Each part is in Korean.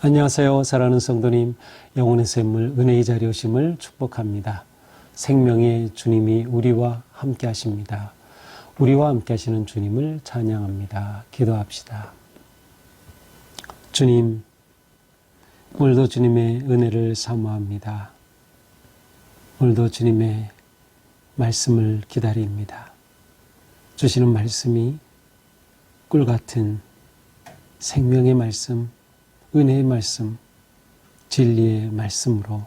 안녕하세요. 사랑하는 성도님, 영혼의 샘물 은혜의 자리 오심을 축복합니다. 생명의 주님이 우리와 함께 하십니다. 우리와 함께 하시는 주님을 찬양합니다. 기도합시다. 주님, 오늘도 주님의 은혜를 사모합니다. 오늘도 주님의 말씀을 기다립니다. 주시는 말씀이 꿀같은 생명의 말씀, 은혜의 말씀, 진리의 말씀으로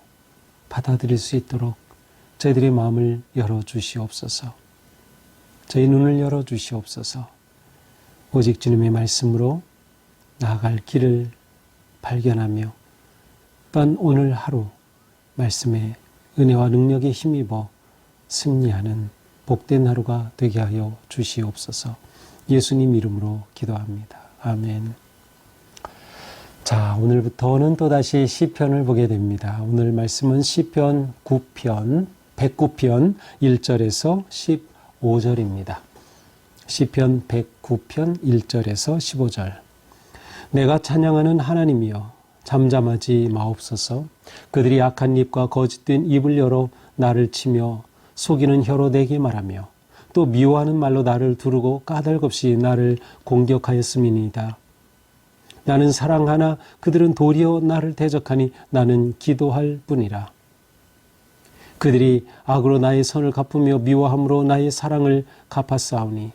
받아들일 수 있도록 저희들의 마음을 열어주시옵소서. 저희 눈을 열어주시옵소서. 오직 주님의 말씀으로 나아갈 길을 발견하며 또한 오늘 하루 말씀의 은혜와 능력에 힘입어 승리하는 복된 하루가 되게 하여 주시옵소서. 예수님 이름으로 기도합니다. 아멘. 자, 오늘부터는 또다시 시편을 보게 됩니다. 오늘 말씀은 시편 9편, 109편 1절에서 15절입니다. 시편 109편 1절에서 15절. 내가 찬양하는 하나님이여 잠잠하지 마옵소서. 그들이 악한 입과 거짓된 입을 열어 나를 치며 속이는 혀로 내게 말하며 또 미워하는 말로 나를 두르고 까닭없이 나를 공격하였음이니이다. 나는 사랑하나 그들은 도리어 나를 대적하니 나는 기도할 뿐이라. 그들이 악으로 나의 선을 갚으며 미워함으로 나의 사랑을 갚았사오니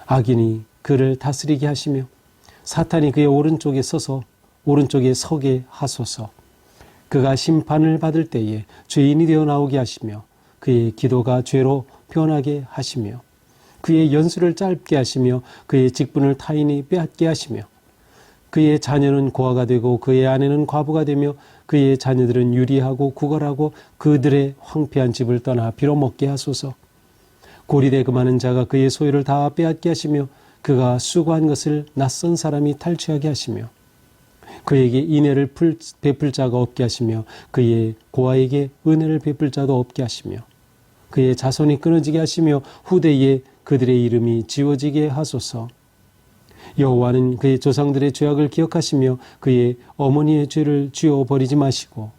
악인이 그를 다스리게 하시며 사탄이 그의 오른쪽에 서게 하소서. 그가 심판을 받을 때에 죄인이 되어 나오게 하시며 그의 기도가 죄로 변하게 하시며 그의 연수를 짧게 하시며 그의 직분을 타인이 빼앗게 하시며 그의 자녀는 고아가 되고 그의 아내는 과부가 되며 그의 자녀들은 유리하고 구걸하고 그들의 황폐한 집을 떠나 빌어먹게 하소서. 고리대 금하는 자가 그의 소유를 다 빼앗게 하시며 그가 수고한 것을 낯선 사람이 탈취하게 하시며 그에게 인애를 베풀 자가 없게 하시며 그의 고아에게 은혜를 베풀 자도 없게 하시며 그의 자손이 끊어지게 하시며 후대에 그들의 이름이 지워지게 하소서. 여호와는 그의 조상들의 죄악을 기억하시며 그의 어머니의 죄를 지워버리지 마시고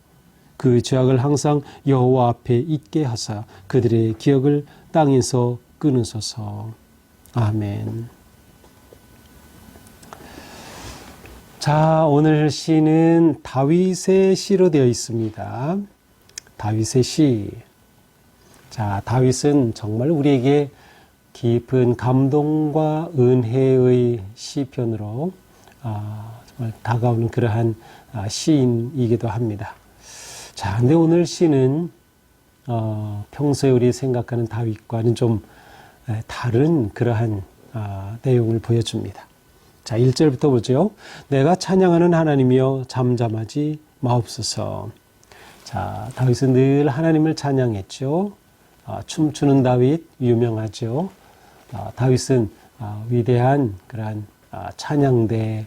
그 죄악을 항상 여호와 앞에 있게 하사 그들의 기억을 땅에서 끊으소서. 아멘. 자, 오늘 시는 다윗의 시로 되어 있습니다. 다윗의 시. 자, 다윗은 정말 우리에게 깊은 감동과 은혜의 시편으로 정말 다가오는 그러한 시인이기도 합니다. 자, 근데 오늘 시는 평소에 우리 생각하는 다윗과는 좀 다른 그러한 내용을 보여줍니다. 자, 1절부터 보죠. 내가 찬양하는 하나님이여 잠잠하지 마옵소서. 자, 다윗은 늘 하나님을 찬양했죠. 춤추는 다윗 유명하죠. 다윗은 위대한 그러한 찬양대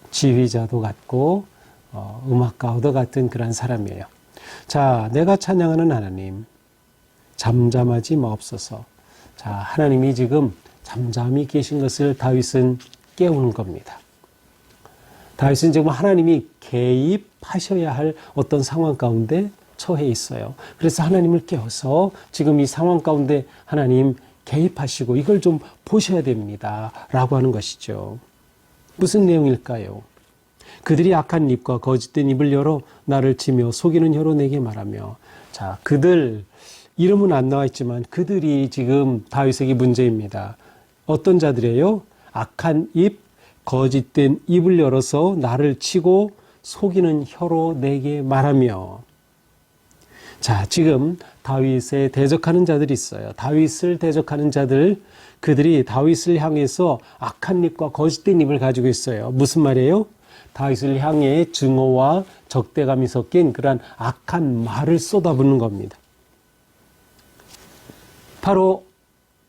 지휘자도 같고 음악가도 같은 그런 사람이에요. 자, 내가 찬양하는 하나님 잠잠하지 마옵소서. 자, 하나님이 지금 잠잠히 계신 것을 다윗은 깨우는 겁니다. 다윗은 지금 하나님이 개입하셔야 할 어떤 상황 가운데 처해 있어요. 그래서 하나님을 깨워서 지금 이 상황 가운데 하나님 개입하시고 이걸 좀 보셔야 됩니다. 라고 하는 것이죠. 무슨 내용일까요? 그들이 악한 입과 거짓된 입을 열어 나를 치며 속이는 혀로 내게 말하며. 자, 그들 이름은 안 나와 있지만 그들이 지금 다윗에게 문제입니다. 어떤 자들이에요? 악한 입, 거짓된 입을 열어서 나를 치고 속이는 혀로 내게 말하며. 자, 지금 다윗에 대적하는 자들이 있어요. 다윗을 대적하는 자들, 그들이 다윗을 향해서 악한 입과 거짓된 입을 가지고 있어요. 무슨 말이에요? 다윗을 향해 증오와 적대감이 섞인 그러한 악한 말을 쏟아붓는 겁니다. 바로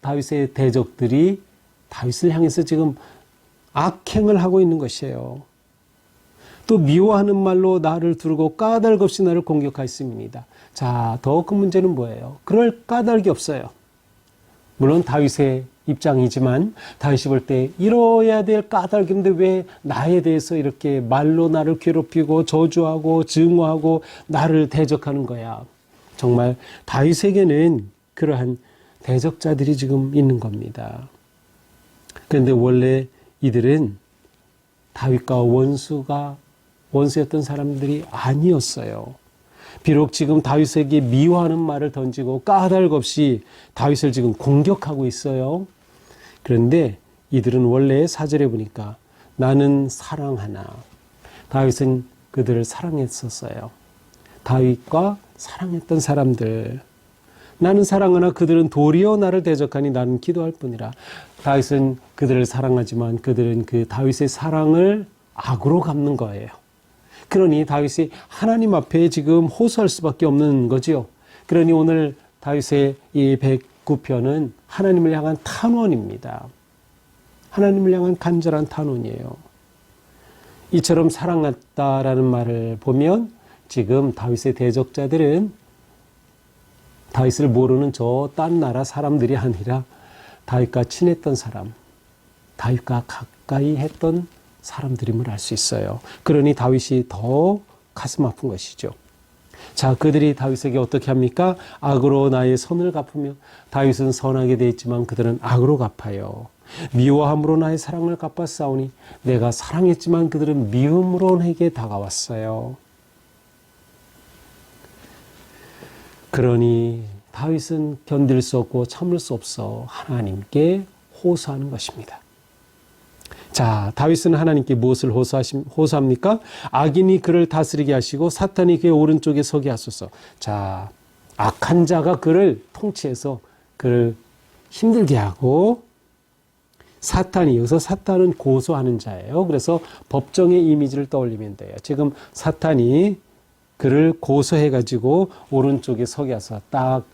다윗의 대적들이 다윗을 향해서 지금 악행을 하고 있는 것이에요. 또 미워하는 말로 나를 두르고 까닭없이 나를 공격하였습니다. 자, 더 큰 문제는 뭐예요? 그럴 까닭이 없어요. 물론 다윗의 입장이지만 다윗이 볼 때 이뤄야 될 까닭인데 왜 나에 대해서 이렇게 말로 나를 괴롭히고 저주하고 증오하고 나를 대적하는 거야. 정말 다윗에게는 그러한 대적자들이 지금 있는 겁니다. 그런데 원래 이들은 다윗과 원수였던 사람들이 아니었어요. 비록 지금 다윗에게 미워하는 말을 던지고 까닭 없이 다윗을 지금 공격하고 있어요. 그런데 이들은 원래 4절에 보니까 나는 사랑하나. 다윗은 그들을 사랑했었어요. 다윗과 사랑했던 사람들. 나는 사랑하나 그들은 도리어 나를 대적하니 나는 기도할 뿐이라. 다윗은 그들을 사랑하지만 그들은 그 다윗의 사랑을 악으로 갚는 거예요. 그러니 다윗이 하나님 앞에 지금 호소할 수밖에 없는 거지요. 그러니 오늘 다윗의 이 109편은 하나님을 향한 탄원입니다. 하나님을 향한 간절한 탄원이에요. 이처럼 사랑했다라는 말을 보면 지금 다윗의 대적자들은 다윗을 모르는 저 딴 나라 사람들이 아니라 다윗과 친했던 사람, 다윗과 가까이 했던 사람들임을 알 수 있어요. 그러니 다윗이 더 가슴 아픈 것이죠. 자, 그들이 다윗에게 어떻게 합니까? 악으로 나의 선을 갚으며. 다윗은 선하게 되어 있지만 그들은 악으로 갚아요. 미워함으로 나의 사랑을 갚았사오니 내가 사랑했지만 그들은 미움으로 내게 다가왔어요. 그러니 다윗은 견딜 수 없고 참을 수 없어 하나님께 호소하는 것입니다. 자, 다윗은 하나님께 무엇을 호소합니까? 악인이 그를 다스리게 하시고 사탄이 그의 오른쪽에 서게 하소서. 자, 악한 자가 그를 통치해서 그를 힘들게 하고, 사탄이, 여기서 사탄은 고소하는 자예요. 그래서 법정의 이미지를 떠올리면 돼요. 지금 사탄이 그를 고소해가지고 오른쪽에 서게 해서 딱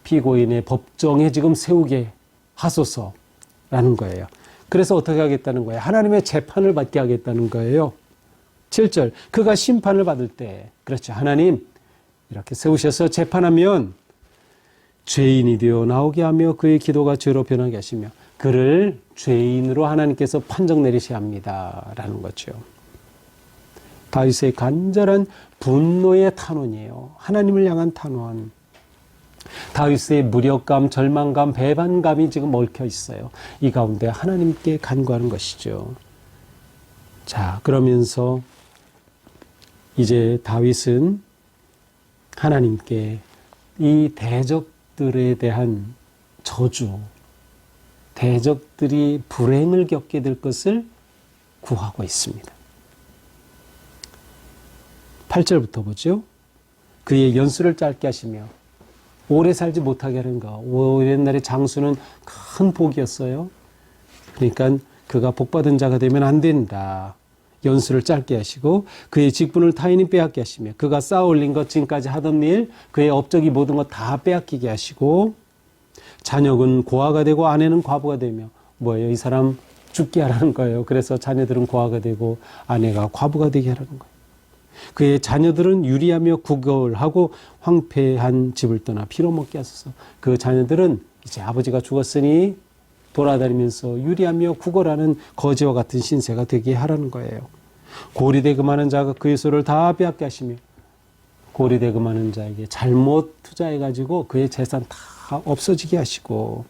피고인의 법정에 지금 세우게 하소서라는 거예요. 그래서 어떻게 하겠다는 거예요? 하나님의 재판을 받게 하겠다는 거예요. 7절, 그가 심판을 받을 때, 그렇죠. 하나님 이렇게 세우셔서 재판하면 죄인이 되어 나오게 하며 그의 기도가 죄로 변하게 하시며 그를 죄인으로 하나님께서 판정 내리셔야 합니다. 라는 거죠. 다윗의 간절한 분노의 탄원이에요. 하나님을 향한 탄원. 다윗의 무력감, 절망감, 배반감이 지금 얽혀 있어요. 이 가운데 하나님께 간구하는 것이죠. 자, 그러면서 이제 다윗은 하나님께 이 대적들에 대한 저주, 대적들이 불행을 겪게 될 것을 구하고 있습니다. 8절부터 보죠. 그의 연수를 짧게 하시며 오래 살지 못하게 하는 거. 옛날에 장수는 큰 복이었어요. 그러니까 그가 복받은 자가 되면 안 된다. 연수를 짧게 하시고 그의 직분을 타인이 빼앗게 하시며 그가 쌓아 올린 것 지금까지 하던 일, 그의 업적이 모든 것 다 빼앗기게 하시고 자녀는 고아가 되고 아내는 과부가 되며 뭐예요? 이 사람 죽게 하라는 거예요. 그래서 자녀들은 고아가 되고 아내가 과부가 되게 하라는 거예요. 그의 자녀들은 유리하며 구걸하고 황폐한 집을 떠나 피로 먹게 하소서. 그 자녀들은 이제 아버지가 죽었으니 돌아다니면서 유리하며 구걸하는 거지와 같은 신세가 되게 하라는 거예요. 고리대금하는 자가 그의 소를 다 빼앗게 하시며 고리대금하는 자에게 잘못 투자해가지고 그의 재산 다 없어지게 하시고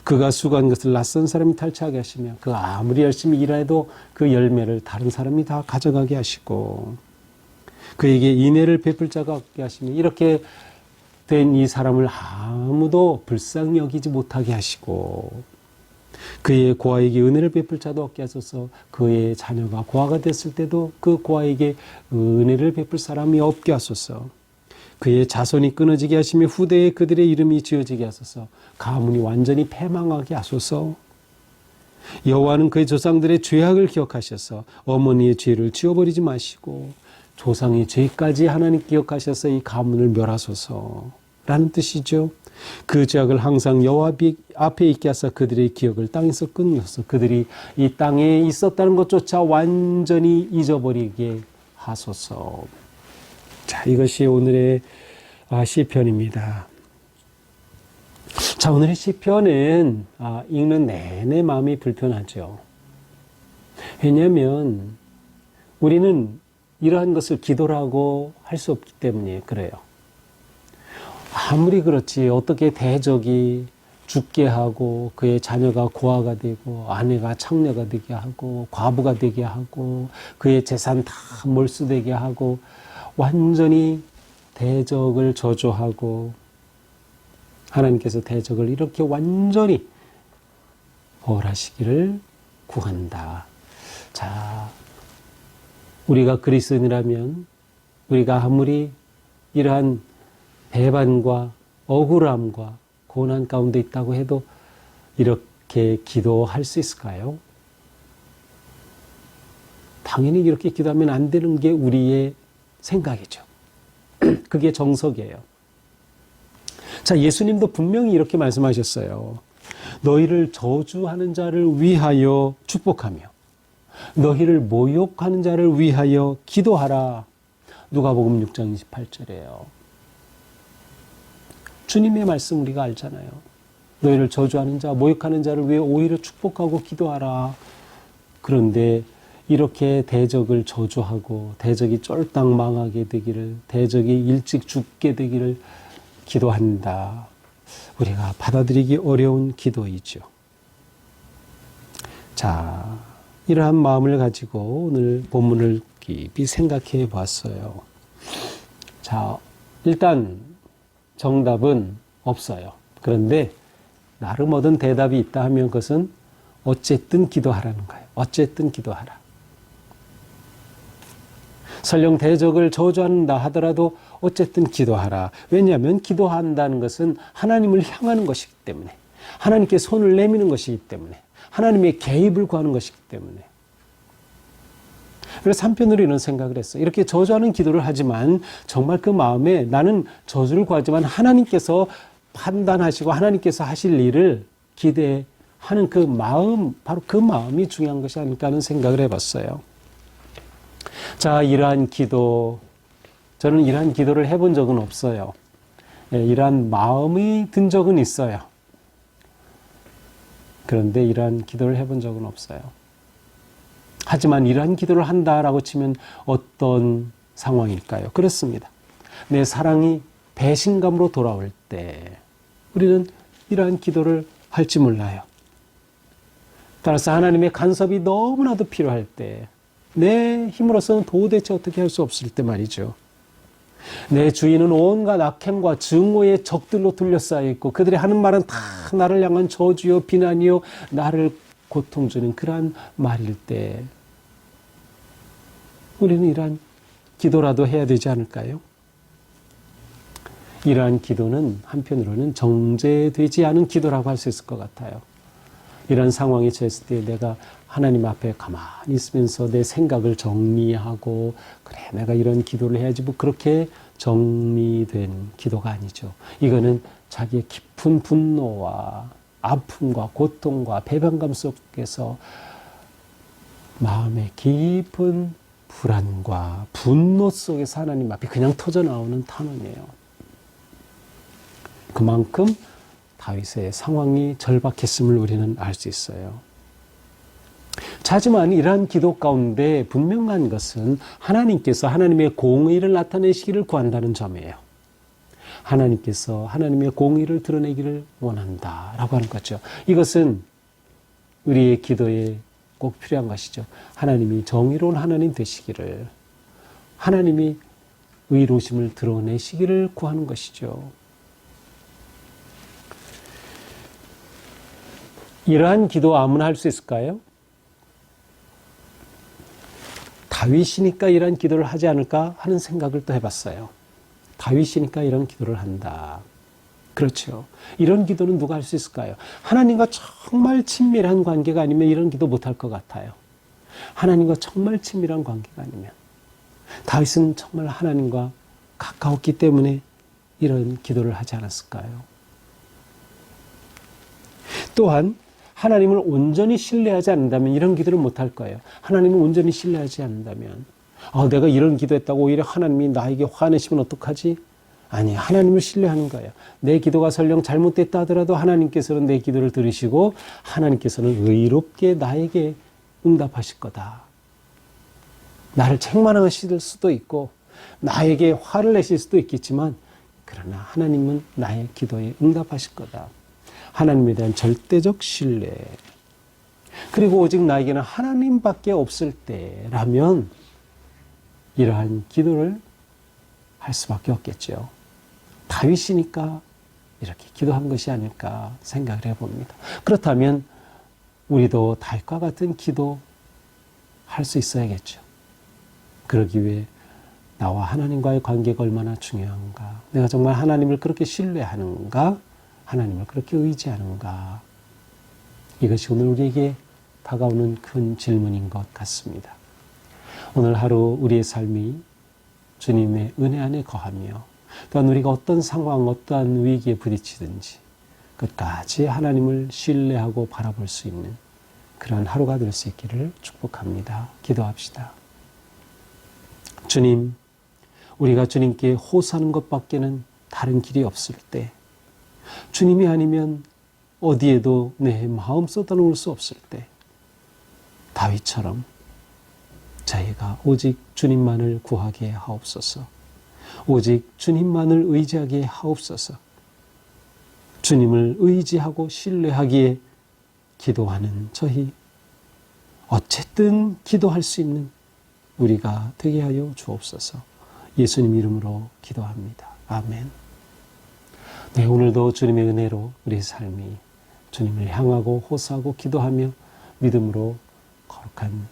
그가 수고한 것을 낯선 사람이 탈취하게 하시며 그가 아무리 열심히 일해도 그 열매를 다른 사람이 다 가져가게 하시고 그에게 인애를 베풀 자가 없게 하시며 이렇게 된 이 사람을 아무도 불쌍히 여기지 못하게 하시고 그의 고아에게 은혜를 베풀 자도 없게 하소서. 그의 자녀가 고아가 됐을 때도 그 고아에게 은혜를 베풀 사람이 없게 하소서. 그의 자손이 끊어지게 하시며 후대에 그들의 이름이 지어지게 하소서. 가문이 완전히 패망하게 하소서. 여호와는 그의 조상들의 죄악을 기억하셔서 어머니의 죄를 지워버리지 마시고 조상의 죄까지 하나님 기억하셔서 이 가문을 멸하소서 라는 뜻이죠. 그 죄악을 항상 여호와 앞에 있게 하사 그들의 기억을 땅에서 끊으셔서 그들이 이 땅에 있었다는 것조차 완전히 잊어버리게 하소서. 자, 이것이 오늘의 시편입니다. 자, 오늘의 시편은 읽는 내내 마음이 불편하죠. 왜냐하면 우리는 이러한 것을 기도라고 할 수 없기 때문에 그래요. 아무리 그렇지 어떻게 대적이 죽게 하고 그의 자녀가 고아가 되고 아내가 창녀가 되게 하고 과부가 되게 하고 그의 재산 다 몰수되게 하고 완전히 대적을 저주하고 하나님께서 대적을 이렇게 완전히 벌하시기를 구한다. 자, 우리가 그리스도인이라면 우리가 아무리 이러한 배반과 억울함과 고난 가운데 있다고 해도 이렇게 기도할 수 있을까요? 당연히 이렇게 기도하면 안 되는 게 우리의 생각이죠. 그게 정석이에요. 자, 예수님도 분명히 이렇게 말씀하셨어요. 너희를 저주하는 자를 위하여 축복하며 너희를 모욕하는 자를 위하여 기도하라. 누가복음 6장 28절이에요. 주님의 말씀 우리가 알잖아요. 너희를 저주하는 자, 모욕하는 자를 위해 오히려 축복하고 기도하라. 그런데 이렇게 대적을 저주하고 대적이 쫄딱 망하게 되기를, 대적이 일찍 죽게 되기를 기도한다. 우리가 받아들이기 어려운 기도이죠. 자, 이러한 마음을 가지고 오늘 본문을 깊이 생각해 봤어요. 자, 일단 정답은 없어요. 그런데 나름 얻은 대답이 있다 하면 그것은 어쨌든 기도하라는 거예요. 어쨌든 기도하라. 설령 대적을 저주한다 하더라도 어쨌든 기도하라. 왜냐하면 기도한다는 것은 하나님을 향하는 것이기 때문에, 하나님께 손을 내미는 것이기 때문에, 하나님의 개입을 구하는 것이기 때문에. 그래서 한편으로 이런 생각을 했어요. 이렇게 저주하는 기도를 하지만 정말 그 마음에 나는 저주를 구하지만 하나님께서 판단하시고 하나님께서 하실 일을 기대하는 그 마음, 바로 그 마음이 중요한 것이 아닐까 하는 생각을 해봤어요. 자, 이러한 기도, 저는 이러한 기도를 해본 적은 없어요. 이러한 마음이 든 적은 있어요. 그런데 이러한 기도를 해본 적은 없어요. 하지만 이러한 기도를 한다라고 치면 어떤 상황일까요? 그렇습니다. 내 사랑이 배신감으로 돌아올 때 우리는 이러한 기도를 할지 몰라요. 따라서 하나님의 간섭이 너무나도 필요할 때, 내 힘으로서는 도대체 어떻게 할 수 없을 때 말이죠. 내 주위는 온갖 악행과 증오의 적들로 둘러싸여 있고 그들이 하는 말은 다 나를 향한 저주요 비난이요 나를 고통 주는 그러한 말일 때 우리는 이러한 기도라도 해야 되지 않을까요? 이러한 기도는 한편으로는 정죄되지 않은 기도라고 할 수 있을 것 같아요. 이런 상황에 처했을 때 내가 하나님 앞에 가만히 있으면서 내 생각을 정리하고 그래 내가 이런 기도를 해야지 뭐 그렇게 정리된 기도가 아니죠. 이거는 자기의 깊은 분노와 아픔과 고통과 배반감 속에서 마음의 깊은 불안과 분노 속에서 하나님 앞에 그냥 터져나오는 탄원이에요. 그만큼 다윗의 상황이 절박했음을 우리는 알 수 있어요. 하지만 이러한 기도 가운데 분명한 것은 하나님께서 하나님의 공의를 나타내시기를 구한다는 점이에요. 하나님께서 하나님의 공의를 드러내기를 원한다라고 하는 거죠. 이것은 우리의 기도에 꼭 필요한 것이죠. 하나님이 정의로운 하나님 되시기를, 하나님이 의로우심을 드러내시기를 구하는 것이죠. 이러한 기도 아무나 할 수 있을까요? 다윗이니까 이런 기도를 하지 않을까 하는 생각을 또 해봤어요. 다윗이니까 이런 기도를 한다. 그렇죠. 이런 기도는 누가 할 수 있을까요? 하나님과 정말 친밀한 관계가 아니면 이런 기도 못할 것 같아요. 하나님과 정말 친밀한 관계가 아니면. 다윗은 정말 하나님과 가까웠기 때문에 이런 기도를 하지 않았을까요? 또한 하나님을 온전히 신뢰하지 않는다면 이런 기도를 못할 거예요. 하나님을 온전히 신뢰하지 않는다면 내가 이런 기도했다고 오히려 하나님이 나에게 화내시면 어떡하지? 아니, 하나님을 신뢰하는 거예요. 내 기도가 설령 잘못됐다 하더라도 하나님께서는 내 기도를 들으시고 하나님께서는 의롭게 나에게 응답하실 거다. 나를 책망하실 수도 있고 나에게 화를 내실 수도 있겠지만 그러나 하나님은 나의 기도에 응답하실 거다. 하나님에 대한 절대적 신뢰. 그리고 오직 나에게는 하나님밖에 없을 때라면 이러한 기도를 할 수밖에 없겠죠. 다윗이니까 이렇게 기도한 것이 아닐까 생각을 해봅니다. 그렇다면 우리도 다윗과 같은 기도 할 수 있어야겠죠. 그러기 위해 나와 하나님과의 관계가 얼마나 중요한가, 내가 정말 하나님을 그렇게 신뢰하는가, 하나님을 그렇게 의지하는가, 이것이 오늘 우리에게 다가오는 큰 질문인 것 같습니다. 오늘 하루 우리의 삶이 주님의 은혜 안에 거하며 또한 우리가 어떤 상황, 어떠한 위기에 부딪히든지 끝까지 하나님을 신뢰하고 바라볼 수 있는 그런 하루가 될 수 있기를 축복합니다. 기도합시다. 주님, 우리가 주님께 호소하는 것밖에는 다른 길이 없을 때, 주님이 아니면 어디에도 내 마음 쏟아놓을 수 없을 때, 다윗처럼 저희가 오직 주님만을 구하게 하옵소서. 오직 주님만을 의지하게 하옵소서. 주님을 의지하고 신뢰하기에 기도하는 저희, 어쨌든 기도할 수 있는 우리가 되게 하여 주옵소서. 예수님 이름으로 기도합니다. 아멘. 네, 오늘도 주님의 은혜로 우리의 삶이 주님을 향하고 호소하고 기도하며 믿음으로 거룩한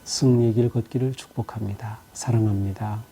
승리의 길 걷기를 축복합니다. 사랑합니다.